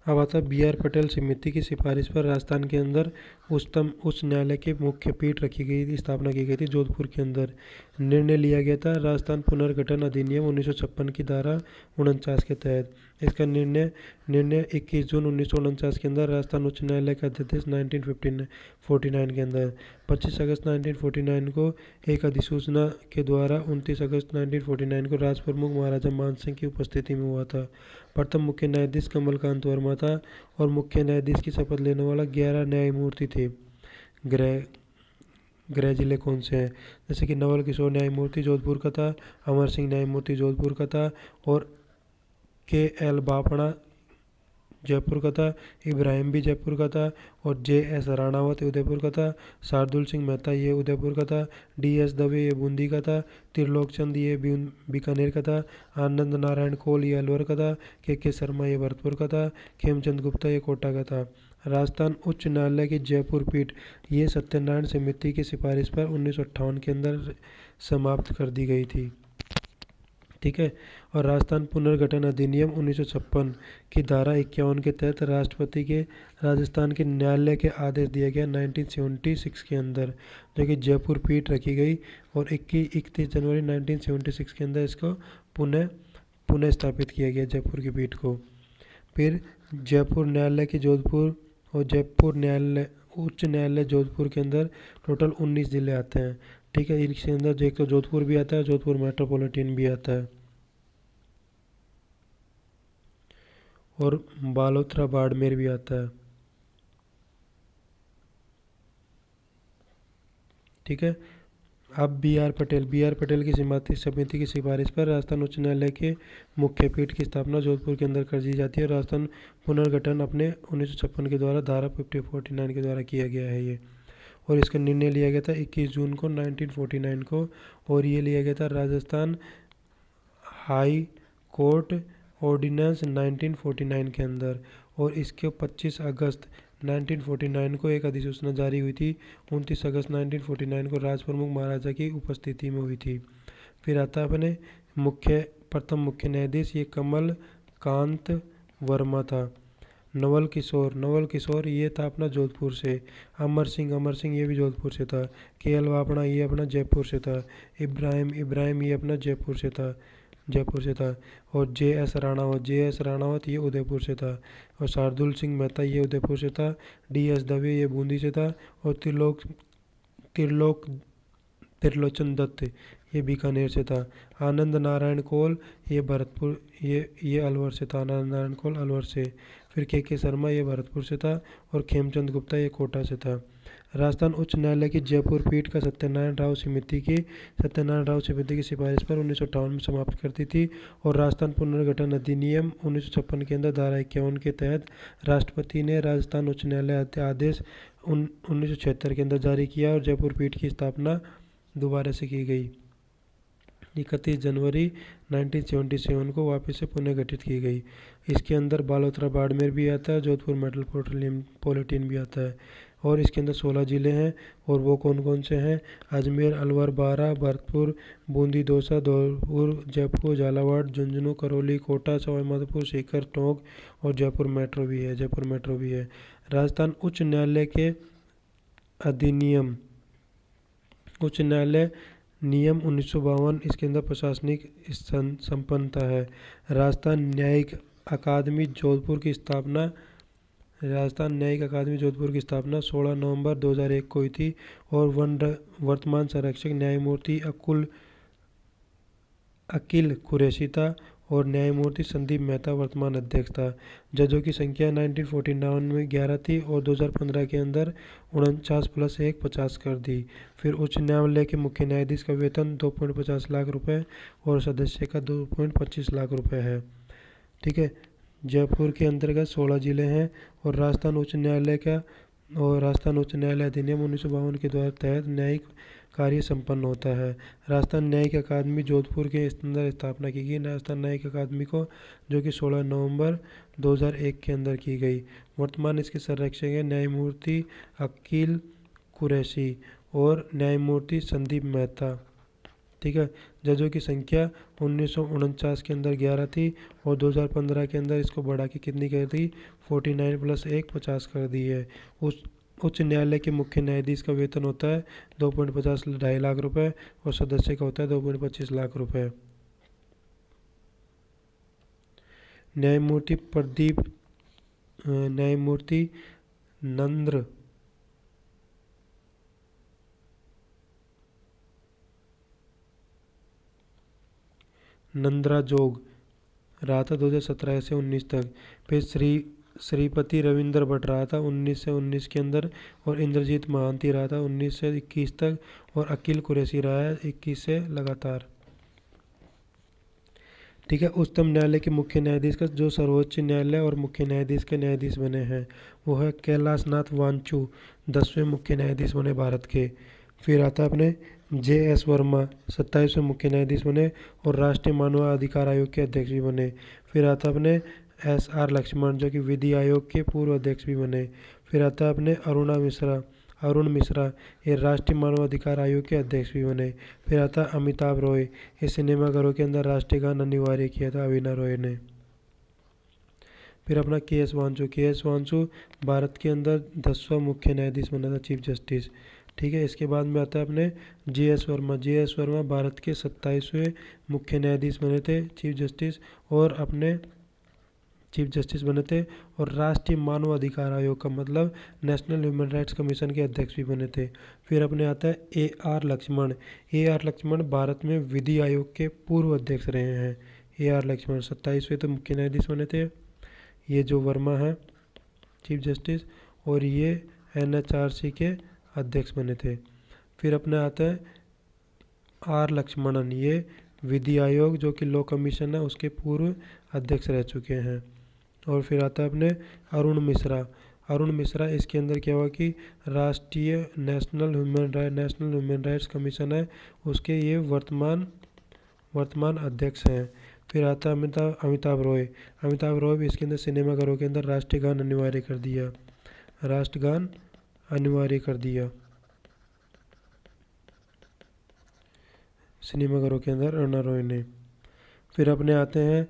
अब आता है B.R. पटेल समिति की सिफारिश पर राजस्थान के अंदर उच्चतम उच्च न्यायालय की मुख्य पीठ रखी गई थी, स्थापना की गई थी जोधपुर के अंदर। निर्णय लिया गया था राजस्थान पुनर्गठन अधिनियम 1956 की धारा 49 के तहत। इसका निर्णय 21 जून 1949 के अंदर राजस्थान उच्च न्यायालय के अध्यादेश 1949 के अंदर 25 अगस्त 1949 को एक अधिसूचना के द्वारा 29 अगस्त 1949 को राज प्रमुख महाराजा मान सिंह की उपस्थिति में हुआ था। प्रथम मुख्य न्यायाधीश कमलकांत वर्मा था और मुख्य न्यायाधीश की शपथ लेने वाला 11 न्यायमूर्ति थे। गृह जिले कौन से हैं? जैसे कि नवल किशोर न्यायमूर्ति जोधपुर का था, अमर सिंह न्यायमूर्ति जोधपुर का था, और KL बापणा जयपुर का था, इब्राहिम भी जयपुर का था, और JS राणावत उदयपुर का था, शार्दुल सिंह मेहता ये उदयपुर का था, DS दवे ये बूंदी का था, त्रिलोक चंद ये बीकानेर का था, आनंद नारायण कोल ये अलवर का था, KK शर्मा ये भरतपुर का था, खेमचंद गुप्ता ये कोटा का था। राजस्थान उच्च न्यायालय की जयपुर पीठ ये सत्यनारायण समिति की सिफारिश पर 1958 के अंदर समाप्त कर दी गई थी। ठीक है। और राजस्थान पुनर्गठन अधिनियम 1956 की धारा 51 के तहत राष्ट्रपति के राजस्थान के न्यायालय के आदेश दिया गया 1976 के अंदर, जो कि जयपुर पीठ रखी गई, और 31 जनवरी 1976 के अंदर इसको पुनः स्थापित किया गया जयपुर की पीठ को। फिर जयपुर न्यायालय की जोधपुर और जयपुर न्यायालय उच्च न्यायालय जोधपुर के अंदर टोटल 19 जिले आते हैं। ठीक है। इसके अंदर एक तो जोधपुर भी आता है, जोधपुर मेट्रोपॉलिटन भी आता है, और बालोतरा बाड़मेर भी आता है। ठीक है। अब B.R. पटेल की समिति की सिफारिश पर राजस्थान उच्च न्यायालय के मुख्य पीठ की स्थापना जोधपुर के अंदर कर दी जाती है। राजस्थान पुनर्गठन अपने 1956 के द्वारा धारा 49 के द्वारा किया गया है ये, और इसका निर्णय लिया गया था 21 जून को 1949 को, और ये लिया गया था राजस्थान हाई कोर्ट ऑर्डिनेंस 1949 के अंदर, और इसके 25 अगस्त 1949 को एक अधिसूचना जारी हुई थी। 29 अगस्त 1949 को राज प्रमुख महाराजा की उपस्थिति में हुई थी। फिर आता है अपने प्रथम मुख्य न्यायाधीश ये कमल कांत वर्मा था। नवल किशोर ये था अपना जोधपुर से। अमर सिंह ये भी जोधपुर से था। KL बापणा ये अपना जयपुर से था। इब्राहिम ये अपना जयपुर से था, और JS राणावत ये उदयपुर से था, और शार्दुल सिंह मेहता ये उदयपुर से था। DS दवे ये बूंदी से था, और त्रिलोचन दत्त ये बीकानेर से था। आनंद नारायण कोल ये भरतपुर ये अलवर से था, आनंद नारायण कोल अलवर से। फिर KK शर्मा ये भरतपुर से था, और खेमचंद गुप्ता ये कोटा से था। राजस्थान उच्च न्यायालय की जयपुर पीठ का सत्यनारायण राव समिति की सिफारिश पर 1958 में समाप्त करती थी, और राजस्थान पुनर्गठन अधिनियम 1956 के अंदर धारा 51 के तहत राष्ट्रपति ने राजस्थान उच्च न्यायालय आदेश 1976 के अंदर जारी किया, और जयपुर पीठ की स्थापना दोबारा से की गई। 31 जनवरी 1977 को वापस से पुनर्गठित की गई। इसके अंदर बालोतरा बाड़मेर भी आता है, जोधपुर मेट्रोपॉलिटन भी आता है, और इसके अंदर 16 ज़िले हैं, और वो कौन कौन से हैं? अजमेर, अलवर, बारा, भरतपुर, बूंदी, दौसा, धौलपुर, जयपुर, झालावाड़, झुंझुनू, करौली, कोटा, सवाईमाधोपुर, सीकर, टोंक, और जयपुर मेट्रो भी है। राजस्थान उच्च न्यायालय नियम 1952 इसके अंदर प्रशासनिक संपन्नता है। राजस्थान न्यायिक अकादमी जोधपुर की स्थापना 16 नवंबर 2001 को हुई थी, और वर्तमान संरक्षक न्यायमूर्ति अकील कुरैशी था, और न्यायमूर्ति संदीप मेहता वर्तमान अध्यक्ष था। जजों की संख्या 1949 में 11 थी, और 2015 के अंदर 49 + 1 50 कर दी। फिर उच्च न्यायालय के मुख्य न्यायाधीश का वेतन 2.50 लाख रुपए और सदस्य का 2.25 लाख रुपए है। ठीक है। जयपुर के अंतर्गत 16 जिले हैं, और राजस्थान उच्च न्यायालय अधिनियम 1952 के द्वारा तहत न्यायिक कार्य संपन्न होता है। राजस्थान न्यायिक अकादमी जोधपुर के अंदर स्थापना की गई राजस्थान न्यायिक अकादमी को, जो कि 16 नवंबर 2001 के अंदर की गई। वर्तमान इसके संरक्षक हैं न्यायमूर्ति अकील कुरैशी और न्यायमूर्ति संदीप मेहता। ठीक है। जजों की संख्या 1949 के अंदर 11 थी और 2015 के अंदर इसको बढ़ा के कितनी कर दी, 49 + 1 50 कर दी है। उस उच्च न्यायालय के मुख्य न्यायाधीश का वेतन होता है 2.50 2.5 लाख रुपए और सदस्य का होता है 2.25 लाख रुपए। न्यायमूर्ति प्रदीप न्यायमूर्ति नंद्राजोग रहा था 2017 से 19 तक। फिर श्रीपति रविंद्र भट्ट रहा था 19 से 19 के अंदर, और इंद्रजीत महांती रहा था 19 से 21 तक, और अकील कुरैशी रहा है 21 से लगातार। ठीक है। उच्चतम न्यायालय के मुख्य न्यायाधीश का जो सर्वोच्च न्यायालय और मुख्य न्यायाधीश के न्यायाधीश बने हैं वो है कैलाशनाथ वांचू, 10वें मुख्य न्यायाधीश बने भारत के। फिर आता है अपने JS वर्मा, 27वें मुख्य न्यायाधीश बने और राष्ट्रीय मानव अधिकार आयोग के अध्यक्ष भी बने। फिर आता है अपने SR लक्ष्मण जो कि विधि आयोग के पूर्व अध्यक्ष भी बने। फिर आता है अपने अरुण मिश्रा, ये राष्ट्रीय मानव अधिकार आयोग के अध्यक्ष भी बने। फिर आता है अमिताभ रॉय, ये सिनेमाघरों के अंदर राष्ट्रीय गान अनिवार्य किया था अविना रॉय ने। फिर अपना KS वांचू भारत के अंदर 10वां मुख्य न्यायाधीश बना था, चीफ जस्टिस। ठीक है। इसके बाद में आता है अपने JS वर्मा भारत के 27वें मुख्य न्यायाधीश बने थे, चीफ जस्टिस बने थे और राष्ट्रीय मानव अधिकार आयोग का मतलब नेशनल ह्यूमन राइट्स कमीशन के अध्यक्ष भी बने थे। फिर अपने आता है AR लक्ष्मण भारत में विधि आयोग के पूर्व अध्यक्ष रहे हैं। AR लक्ष्मण 27वें तो मुख्य न्यायाधीश बने थे, ये जो वर्मा है चीफ जस्टिस, और ये NHRC के अध्यक्ष बने थे। फिर अपने आता है R लक्ष्मणन, ये विधि आयोग जो कि लॉ कमीशन है उसके पूर्व अध्यक्ष रह चुके हैं। और फिर आता है अपने अरुण मिश्रा, इसके अंदर क्या हुआ कि राष्ट्रीय नेशनल ह्यूमन राइट्स कमीशन है उसके ये वर्तमान अध्यक्ष हैं। फिर आता है अमिताभ रॉय भी इसके अंदर सिनेमाघरों के अंदर राष्ट्रीय गान अनिवार्य कर दिया सिनेमाघरों के अंदर अरुणा रॉय ने। फिर अपने आते हैं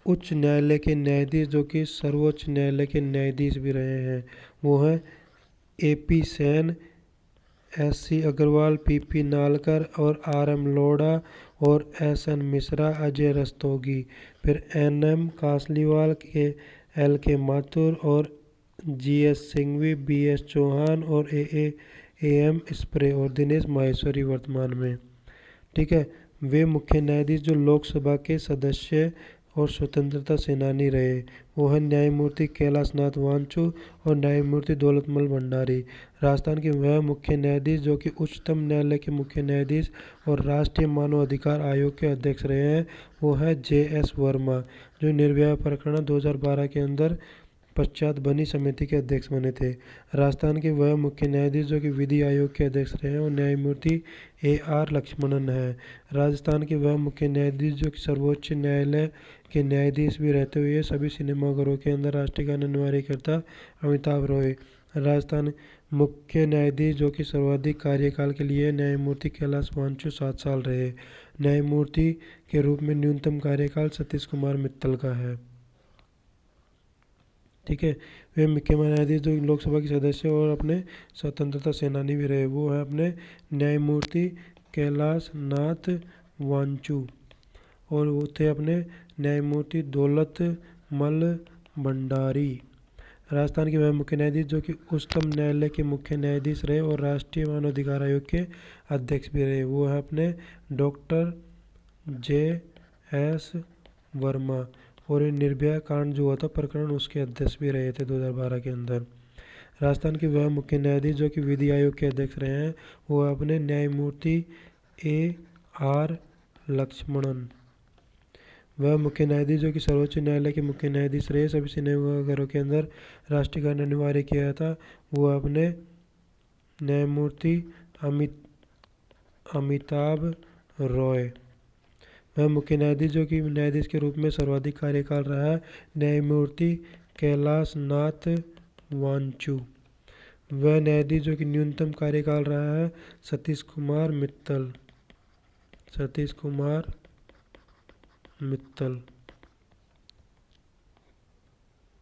उच्च न्यायालय के न्यायाधीश जो कि सर्वोच्च न्यायालय के न्यायाधीश भी रहे हैं, वो हैं AP Sen, SC Agarwal, PP Nalkar और RM लोढ़ा और SN मिश्रा, अजय रस्तोगी। फिर NM कासलीवाल, LK माथुर और GS सिंघवी, BS चौहान और AM स्प्रे और दिनेश माहेश्वरी वर्तमान में। ठीक है। वे मुख्य न्यायाधीश जो लोकसभा के सदस्य और स्वतंत्रता सेनानी रहे वो है न्यायमूर्ति कैलाशनाथ वांचू और न्यायमूर्ति दौलतमल भंडारी। राजस्थान के वह मुख्य न्यायाधीश जो कि उच्चतम न्यायालय के मुख्य न्यायाधीश और राष्ट्रीय मानव अधिकार आयोग के अध्यक्ष रहे हैं वो है JS वर्मा, जो निर्भया प्रकरण 2012 के अंदर पश्चात बनी समिति के अध्यक्ष बने थे। राजस्थान के वह मुख्य न्यायाधीश जो कि विधि आयोग के अध्यक्ष रहे हैं वो न्यायमूर्ति AR लक्ष्मणन है। राजस्थान के वह मुख्य न्यायाधीश जो कि सर्वोच्च न्यायालय के न्यायाधीश भी रहते हुए सभी सिनेमाघरों के अंदर राष्ट्रीय गान अनिवार्य करता अमिताभ रॉय। राजस्थान मुख्य न्यायाधीश जो कि सर्वाधिक कार्यकाल के लिए न्यायमूर्ति कैलाश वांचू 7 साल रहे। न्यायमूर्ति के रूप में न्यूनतम कार्यकाल सतीश कुमार मित्तल का है। ठीक है। वे मुख्य न्यायाधीश जो लोकसभा के सदस्य और अपने स्वतंत्रता सेनानी भी रहे वो है अपने न्यायमूर्ति कैलाशनाथ वांचू, और वो थे अपने न्यायमूर्ति दौलतमल भंडारी। राजस्थान के वह मुख्य न्यायाधीश जो कि उच्चतम न्यायालय के मुख्य न्यायाधीश रहे और राष्ट्रीय मानव अधिकार आयोग के अध्यक्ष भी रहे वो है अपने डॉक्टर JS वर्मा, और ये निर्भया कांड जो हुआ था प्रकरण उसके अध्यक्ष भी रहे थे 2012 के अंदर। राजस्थान के वह मुख्य न्यायाधीश जो कि विधि आयोग के अध्यक्ष रहे हैं वो अपने न्यायमूर्ति AR लक्ष्मणन। वह मुख्य न्यायाधीश जो कि सर्वोच्च न्यायालय के मुख्य न्यायाधीश रहे सभी सिनेमाघरों के अंदर राष्ट्रीय गान अनिवार्य किया था वो अपने न्यायमूर्ति अमिताभ रॉय। वह मुख्य न्यायाधीश जो कि न्यायाधीश के रूप में सर्वाधिक कार्यकाल रहा है न्यायमूर्ति कैलाशनाथ वांचू। वह न्यायाधीश जो कि न्यूनतम कार्यकाल रहा है सतीश कुमार मित्तल। सतीश कुमार मित्तल।